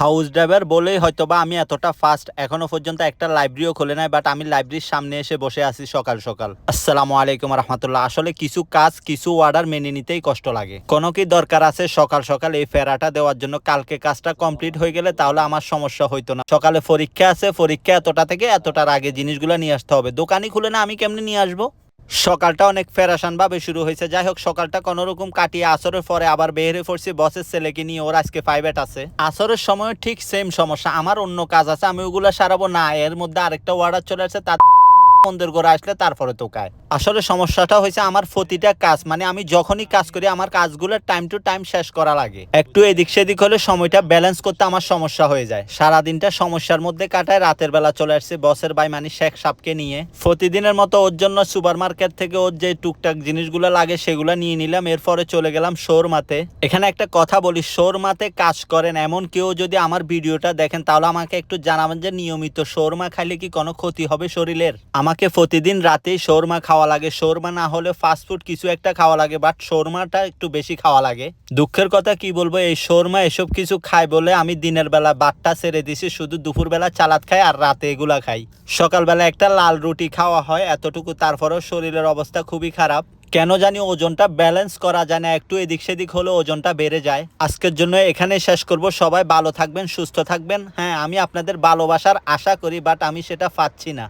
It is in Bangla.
হাউস ড্রাইভার বলেই হয়তোবা আমি এতটা ফাস্ট এখনো পর্যন্ত একটা লাইব্রেরিও খুলে নাই, বাট আমি লাইব্রেরির সামনে এসে বসে আছি সকাল সকাল। আসসালামু আলাইকুম রহমতুল্লাহ। আসলে কিছু কাজ কিছু অর্ডার মেনে নিতেই কষ্ট লাগে। কোনো কি দরকার আছে সকাল সকাল এই ফেরাটা দেওয়ার জন্য? কালকে কাজটা কমপ্লিট হয়ে গেলে তাহলে আমার সমস্যা হইতো না। সকালে পরীক্ষা আছে, পরীক্ষা এতটা থেকে এতটার আগে জিনিসগুলো নিয়ে আসতে হবে। দোকানই খুলে না, আমি কেমনে নিয়ে আসবো? সকালটা অনেক ফেরাসান ভাবে শুরু হয়েছে। যাই হোক, সকালটা কোনো রকম কাটিয়ে আসরের পরে আবার বের হয়ে পড়ছি বসের ছেলেকে নিয়ে। ওর আজকে প্রাইভেট আছে। আসরের সময় ঠিক সেম সমস্যা, আমার অন্য কাজ আছে, আমি ওগুলো সারাবো না, এর মধ্যে আরেকটা অর্ডার চলে আসছে, তার বন্ধের ঘরে আসলে তারপরে তো কায়। আসলে সমস্যাটা হয়েছে আমার প্রতিটা কাজ, মানে আমি যখনই কাজ করি আমার কাজগুলো টাইম টু টাইম শেষ করা লাগে। একটু এদিক সেদিক হলে সময়টা ব্যালেন্স করতে আমার সমস্যা হয়ে যায়। সারাদিনটা সমস্যার মধ্যে কাটায়, রাতের বেলা চলে আসছে বসের ভাই মানে শেখ সাপকে নিয়ে। প্রতিদিনের মতো ওর জন্য সুপার মার্কেট থেকে ওর যে টুকটাক জিনিসগুলো লাগে সেগুলো নিয়ে নিলাম। এরপরে চলে গেলাম শোরমাতে। এখানে একটা কথা বলি, শোরমাতে কাজ করেন এমন কেউ যদি আমার ভিডিওটা দেখেন তাহলে আমাকে একটু জানাবেন যে নিয়মিত শোরমা খাইলে কি কোনো ক্ষতি হবে শরীরের? আমাকে প্রতিদিন রাতেই শোরমা খাওয়া লাগে। শোরমা না হলে ফাস্টফুড কিছু একটা খাওয়া লাগে, বাট শোরমাটা একটু বেশি খাওয়া লাগে। দুঃখের কথা কি বলবো, এই শোরমা এসব কিছু খাই বলে আমি দিনের বেলা বাটটা ছেড়ে দিছি, শুধু দুপুরবেলা চালাত খাই আর রাতে এগুলা খাই। সকালবেলা একটা লাল রুটি খাওয়া হয় এতটুকু, তারপরেও শরীরের অবস্থা খুবই খারাপ। কেন জানি ওজনটা ব্যালেন্স করা যায় না, একটু এদিক সেদিক হলে ওজনটা বেড়ে যায়। আজকের জন্য এখানে শেষ করব। সবাই ভালো থাকবেন, সুস্থ থাকবেন। হ্যাঁ, আমি আপনাদের ভালোবাসার আশা করি, বাট আমি সেটা পাচ্ছি না।